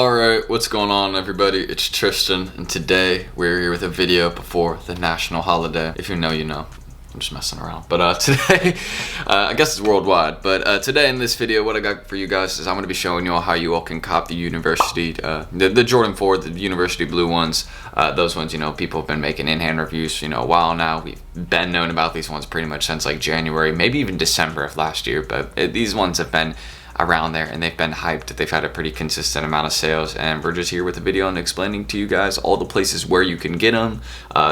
Alright, what's going on everybody? It's Tristan, and today we're here with a video before the national holiday. If you know, you know. I'm just messing around. But today, I guess it's worldwide, but today in this video, what I got for you guys is I'm going to be showing you all how you all can cop the university, the Jordan 4, the university blue ones. Those ones, you know, people have been making in-hand reviews, you know, a while now. We've been known about these ones pretty much since like January, maybe even December of last year, but these ones have been around there and they've been hyped. They've had a pretty consistent amount of sales, and we're just here with a video and explaining to you guys all the places where you can get them,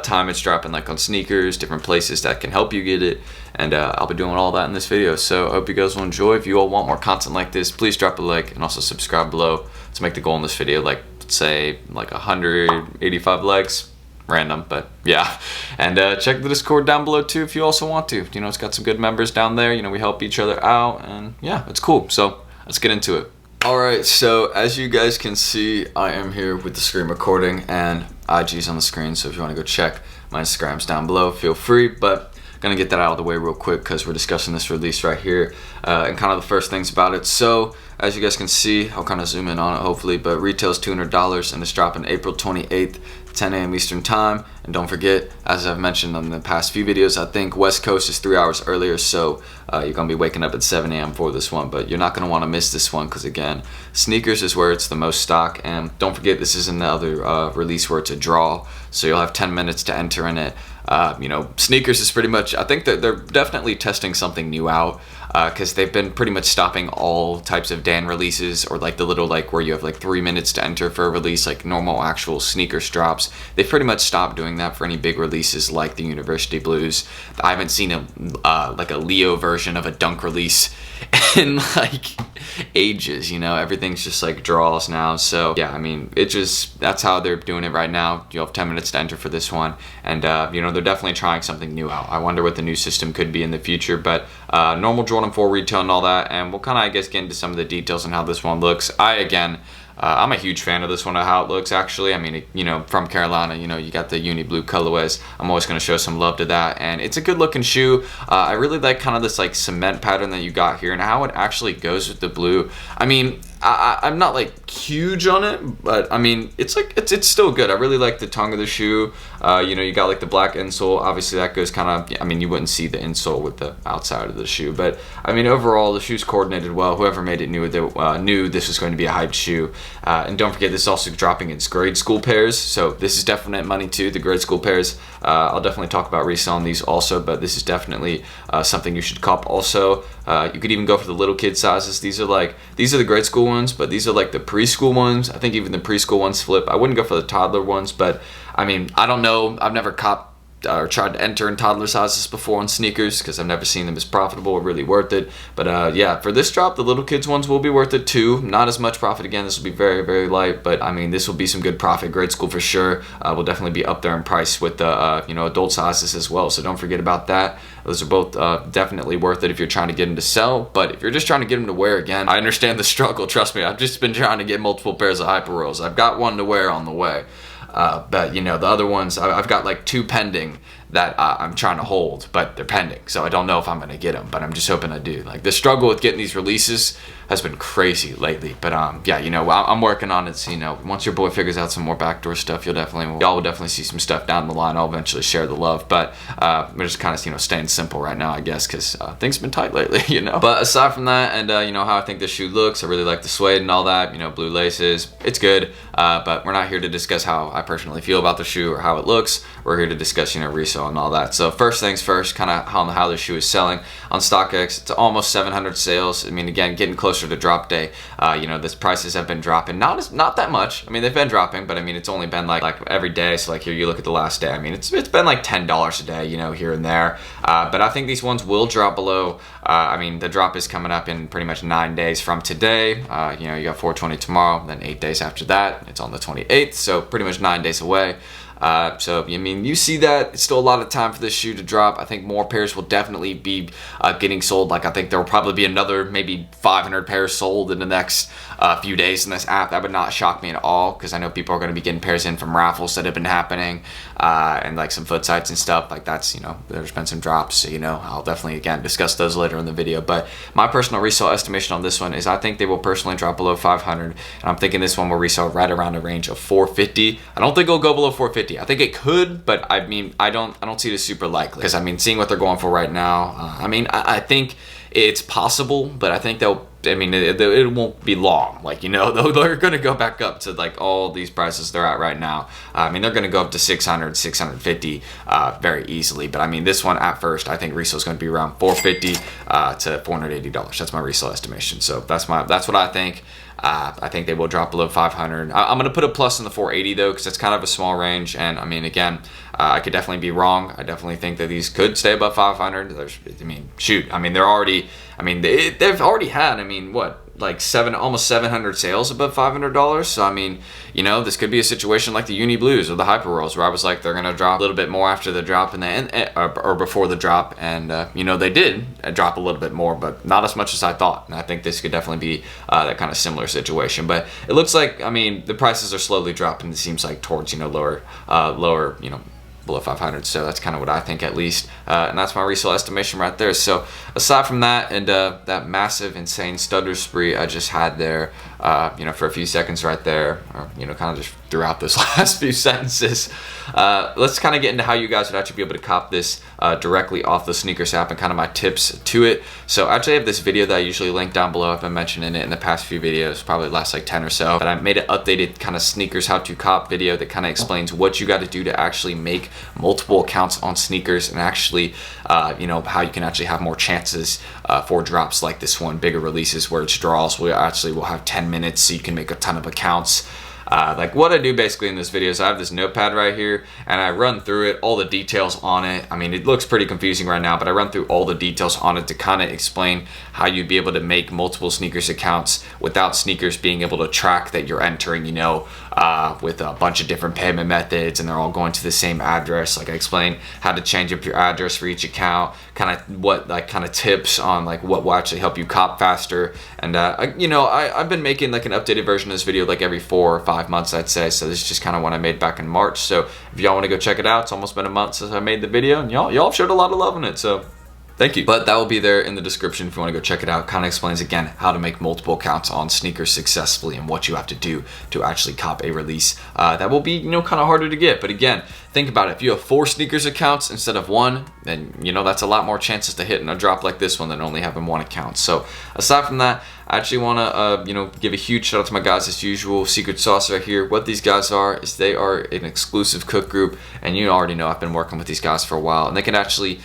time it's dropping like on Snkrs, different places that can help you get it, and I'll be doing all that in this video. So I hope you guys will enjoy. If you all want more content like this, please drop a like and also subscribe below to make the goal in this video, like let's say like 185 likes. Random, but yeah. And check the Discord down below too if you also want to. You know, it's got some good members down there. You know, we help each other out, and yeah, it's cool. So let's get into it. Alright, so as you guys can see, I am here with the screen recording, and IG's on the screen, so if you want to go check my Instagram's down below, feel free. But gonna get that out of the way real quick because we're discussing this release right here, and kind of the first things about it. So as you guys can see, I'll kind of zoom in on it hopefully, but retails $200 and it's dropping April 28th, 10 a.m. Eastern time. And don't forget, as I've mentioned on the past few videos, I think West Coast is 3 hours earlier, so you're gonna be waking up at 7 a.m. for this one, but you're not gonna want to miss this one because again, Snkrs is where it's the most stock. And don't forget, this is another release where it's a draw, so you'll have 10 minutes to enter in it. You know, Snkrs is pretty much, I think that they're definitely testing something new out, because they've been pretty much stopping all types of Dan releases, or like the little like where you have like 3 minutes to enter for a release, like normal actual Snkrs drops. They've pretty much stopped doing that for any big releases like the University Blues. I haven't seen a like a Leo version of a dunk release in like ages. You know, everything's just like draws now. So yeah, I mean, it just, that's how they're doing it right now. You'll have 10 minutes to enter for this one, and you know, they're definitely trying something new out. I wonder what the new system could be in the future, but normal Jordan 4 retail and all that, and we'll kind of, I guess, get into some of the details on how this one looks. I'm a huge fan of this one, of how it looks actually. I mean, you know, from Carolina, you know, you got the uni blue colorways. I'm always going to show some love to that, and it's a good looking shoe. I really like kind of this like cement pattern that you got here and how it actually goes with the blue. I mean, I'm not like huge on it, but I mean, it's like it's still good. I really like the tongue of the shoe. You know, you got like the black insole. Obviously that goes kind of, I mean, you wouldn't see the insole with the outside of the shoe, but I mean, overall the shoe's coordinated well. Whoever made it knew this was going to be a hyped shoe. And don't forget, this is also dropping in grade school pairs, so this is definite money too, the grade school pairs. I'll definitely talk about reselling these also, but this is definitely something you should cop also. You could even go for the little kid sizes. These are the grade school ones, but these are like the preschool ones. I think even the preschool ones flip. I wouldn't go for the toddler ones, but I mean, I don't know. I've never copped or tried to enter in toddler sizes before on Snkrs because I've never seen them as profitable or really worth it. But yeah, for this drop, the little kids ones will be worth it too. Not as much profit again. This will be very, very light, but I mean, this will be some good profit. Grade school for sure will definitely be up there in price with the you know, adult sizes as well. So don't forget about that. Those are both definitely worth it if you're trying to get them to sell. But if you're just trying to get them to wear, again, I understand the struggle. Trust me, I've just been trying to get multiple pairs of Hyper Royals. I've got one to wear on the way. But you know, the other ones, I've got like 2 pending that I'm trying to hold, but they're pending, so I don't know if I'm gonna get them, but I'm just hoping I do. Like, the struggle with getting these releases has been crazy lately, but yeah, you know, I'm working on it. So, you know, once your boy figures out some more backdoor stuff, y'all will definitely see some stuff down the line. I'll eventually share the love, but we're just kind of, you know, staying simple right now, I guess, because things have been tight lately, you know. But aside from that, and you know, how I think this shoe looks, I really like the suede and all that. You know, blue laces, it's good, but we're not here to discuss how I personally feel about the shoe or how it looks. We're here to discuss, you know, resale and all that. So first things first, kind of how the shoe is selling on StockX. It's almost 700 sales. I mean, again, getting closer to drop day. You know, this prices have been dropping, not that much. I mean, they've been dropping, but I mean, it's only been like every day. So like here, you look at the last day. I mean, it's been like $10 a day, you know, here and there. But I think these ones will drop below. I mean, the drop is coming up in pretty much 9 days from today. You know, you got 420 tomorrow, then 8 days after that. It's on the 28th, so pretty much 9 days away. So I mean, you see that it's still a lot of time for this shoe to drop. I think more pairs will definitely be getting sold. Like I think there will probably be another maybe 500 pairs sold in the next few days in this app. That would not shock me at all, because I know people are going to be getting pairs in from Raffles that have been happening, and like some FOOTSITES and stuff like that's, you know, there's been some drops, so you know, I'll definitely again discuss those later in the video. But my personal resale estimation on this one is I think they will personally drop below 500, and I'm thinking this one will resell right around a range of 450. I don't think it'll go below 450. I think it could, but I mean, I don't see it as super likely, because I mean, seeing what they're going for right now, I mean, I think it's possible, but I think it won't be long. Like, you know, they're going to go back up to like all these prices they're at right now. I mean, they're going to go up to 600, 650 very easily. But I mean, this one at first, I think resale is going to be around 450 to $480. That's my resale estimation. So that's what I think. I think they will drop below 500. I'm going to put a plus in the 480 though, because it's kind of a small range. And I mean, again, I could definitely be wrong. I definitely think that these could stay above 500. I mean, shoot. I mean, they've already had, I mean, what, like almost 700 sales above $500. So I mean, you know, this could be a situation like the Uni Blues or the Hyper Rolls, where I was like, they're gonna drop a little bit more after the drop or before the drop, and you know, they did drop a little bit more, but not as much as I thought. And I think this could definitely be that kind of similar situation. But it looks like, I mean, the prices are slowly dropping. It seems like towards, you know, lower, you know, below 500. So that's kind of what I think, at least, and that's my resale estimation right there. So aside from that, and that massive insane stutter spree I just had there, you know, for a few seconds right there, or you know, kind of just throughout those last few sentences, let's kind of get into how you guys would actually be able to cop this directly off the Snkrs app, and kind of my tips to it. So I actually have this video that I usually link down below. I've been mentioning it in the past few videos, probably the last like 10 or so, but I made an updated kind of Snkrs how to cop video that kind of explains what you got to do to actually make multiple accounts on Snkrs, and actually you know, how you can actually have more chances for drops like this one, bigger releases where it's draws. We actually will have 10 minutes, so you can make a ton of accounts. Like what I do basically in this video is I have this notepad right here, and I run through it, all the details on it. I mean, it looks pretty confusing right now, but I run through all the details on it to kind of explain how you'd be able to make multiple Snkrs accounts without Snkrs being able to track that you're entering, you know, with a bunch of different payment methods, and they're all going to the same address. Like I explain how to change up your address for each account, kind of what like kind of tips on like what will actually help you cop faster. And you know, I've been making like an updated version of this video like every 4 or 5 months, I'd say. So this is just kind of one I made back in March. So if y'all want to go check it out, it's almost been a month since I made the video, and y'all showed a lot of love in it, so thank you. But that will be there in the description if you want to go check it out. Kind of explains again how to make multiple accounts on Snkrs successfully, and what you have to do to actually cop a release that will be, you know, kind of harder to get. But again, think about it. If you have 4 Snkrs accounts instead of 1, then you know that's a lot more chances to hit in a drop like this one than only having 1 account. So aside from that, I actually want to you know, give a huge shout out to my guys as usual. Secret Sauce right here. What these guys are is they are an exclusive cook group, and you already know I've been working with these guys for a while, and they can actually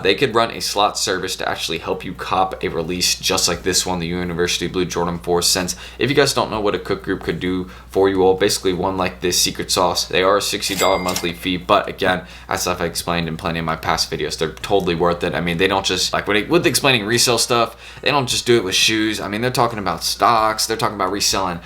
they could run a slot service to actually help you cop a release just like this one, the University Blue Jordan 4. Since if you guys don't know what a cook group could do for you all, basically one like this Secret Sauce, they are a $60 monthly fee, but again, as I've explained in plenty of my past videos, they're totally worth it. I mean, they don't just, like with explaining resale stuff, they don't just do it with shoes. I mean, they're talking about stocks, they're talking about reselling,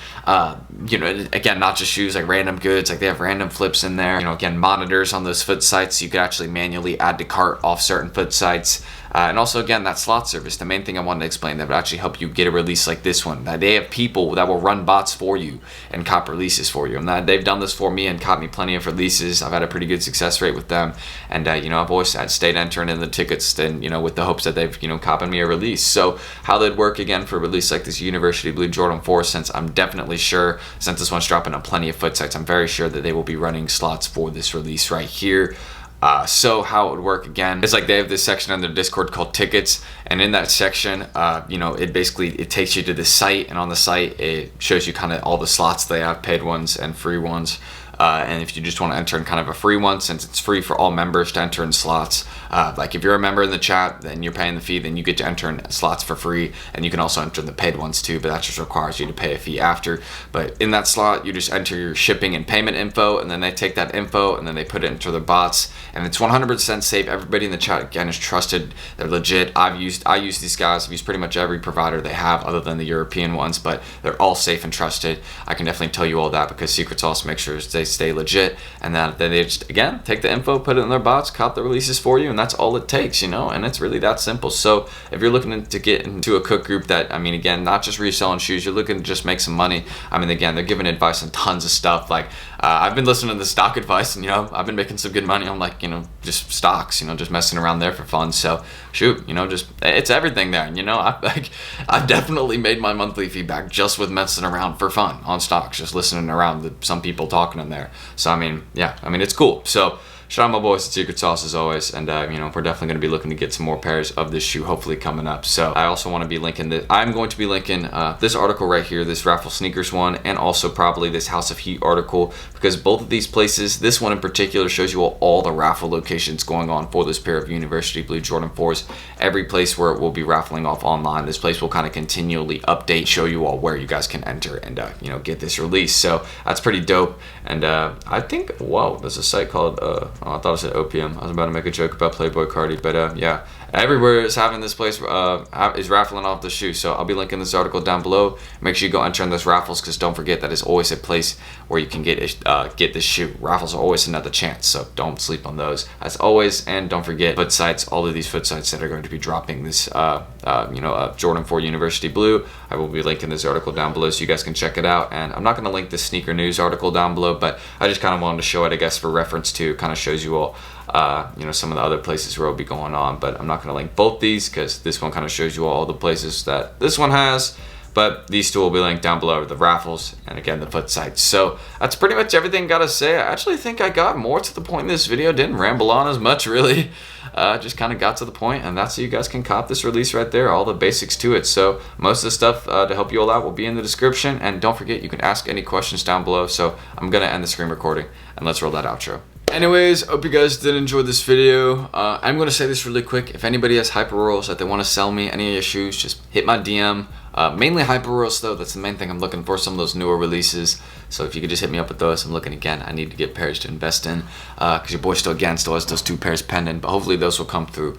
you know, again, not just shoes, like random goods, like they have random flips in there, you know, again, monitors on those FOOTSITES, so you could actually manually add to cart off certain FOOTSITES. And also, again, that slot service, the main thing I wanted to explain that would actually help you get a release like this one. That they have people that will run bots for you and cop releases for you. And that they've done this for me and caught me plenty of releases. I've had a pretty good success rate with them. And, you know, I've always stayed entering in the tickets, then, you know, with the hopes that they've, you know, copping me a release. So how they'd work, again, for a release like this University Blue Jordan 4, since I'm definitely sure, since this one's dropping on plenty of FOOTSITES, I'm very sure that they will be running slots for this release right here. So how it would work, again, is like they have this section on their Discord called tickets, and in that section, you know, it takes you to the site, and on the site it shows you kind of all the slots they have, paid ones and free ones. And if you just want to enter in kind of a free one, since it's free for all members to enter in slots, like if you're a member in the chat, then you're paying the fee, then you get to enter in slots for free, and you can also enter in the paid ones too, but that just requires you to pay a fee after. But in that slot, you just enter your shipping and payment info, and then they take that info and then they put it into their bots, and it's 100% safe. Everybody in the chat, again, is trusted. They're legit. I use these guys. I've used pretty much every provider they have other than the European ones, but they're all safe and trusted. I can definitely tell you all that because Secret Sauce makes sure they stay legit, and then they just, again, take the info, put it in their bots, cop the releases for you, and that's all it takes, you know, and it's really that simple. So if you're looking to get into a cook group that, I mean, again, not just reselling shoes, you're looking to just make some money. I mean, again, they're giving advice on tons of stuff. Like, I've been listening to the stock advice, and, you know, I've been making some good money on, like, you know, just stocks, you know, just messing around there for fun. So shoot, you know, just, it's everything there. And, you know, I've definitely made my monthly feedback just with messing around for fun on stocks, just listening around to some people talking in there. So, I mean, yeah, I mean, it's cool. So shout out my boys at Secret Sauce as always, and you know, we're definitely going to be looking to get some more pairs of this shoe hopefully coming up. So I also want to be linking this. I'm going to be linking this article right here, this Raffles Sneakers one, and also probably this House of Heat article, because both of these places, this one in particular, shows you all the raffle locations going on for this pair of University Blue Jordan 4s. Every place where it will be raffling off online, this place will kind of continually update, show you all where you guys can enter and you know, get this release. So that's pretty dope. And I think, whoa, there's a site called I thought it said OPM. I was about to make a joke about Playboy Cardi, but yeah, everywhere is having this place is raffling off the shoe. So I'll be linking this article down below. Make sure you go enter in those raffles, because don't forget that is always a place where you can get this shoe. Raffles are always another chance, so don't sleep on those as always. And don't forget FOOTSITES, all of these FOOTSITES that are going to be dropping this you know, Jordan 4 University Blue. I will be linking this article down below so you guys can check it out. And I'm not going to link the sneaker news article down below, but I just kind of wanted to show it, I guess, for reference to kind of shows you all you know, some of the other places where it'll be going on. But I'm not going to link both these, because this one kind of shows you all the places that this one has, but these two will be linked down below, the raffles and again the FOOTSITES. So that's pretty much everything I gotta say. I actually think I got more to the point in this video, didn't ramble on as much really. Just kind of got to the point, and that's so you guys can cop this release right there, all the basics to it. So most of the stuff to help you all out will be in the description, and don't forget you can ask any questions down below. So I'm gonna end the screen recording, and let's roll that outro. Anyways, hope you guys did enjoy this video. I'm going to say this really quick. If anybody has Hyper Royals that they want to sell me, any of your shoes, just hit my DM. Mainly Hyper Royals though, that's the main thing I'm looking for, some of those newer releases. So if you could just hit me up with those. I'm looking again, I need to get pairs to invest in, because your boy still has those 2 pairs pending, but hopefully those will come through.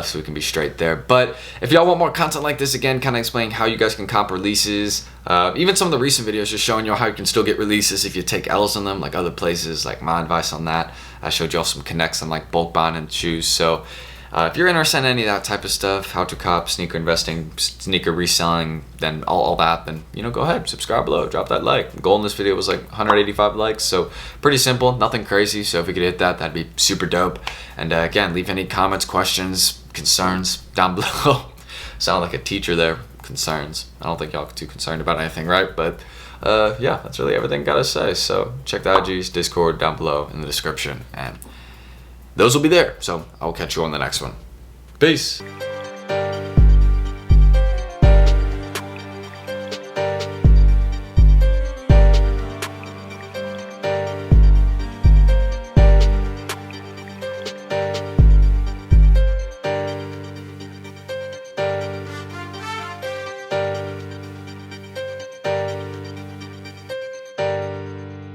So we can be straight there. But if y'all want more content like this, again, kind of explaining how you guys can comp releases, even some of the recent videos just showing you how you can still get releases if you take L's on them, like other places, like my advice on that. I showed y'all some connects on like bulk buying and shoes. So if you're interested in any of that type of stuff, how to cop, sneaker investing, sneaker reselling, then all that, then, you know, go ahead, subscribe below, drop that like. The goal in this video was like 185 likes, so pretty simple, nothing crazy. So if we could hit that, that'd be super dope. And again, leave any comments, questions, concerns down below. Sound like a teacher there. Concerns. I don't think y'all are too concerned about anything, right? But yeah, that's really everything I gotta say. So check the IG's Discord down below in the description, and those will be there. So I'll catch you on the next one. Peace.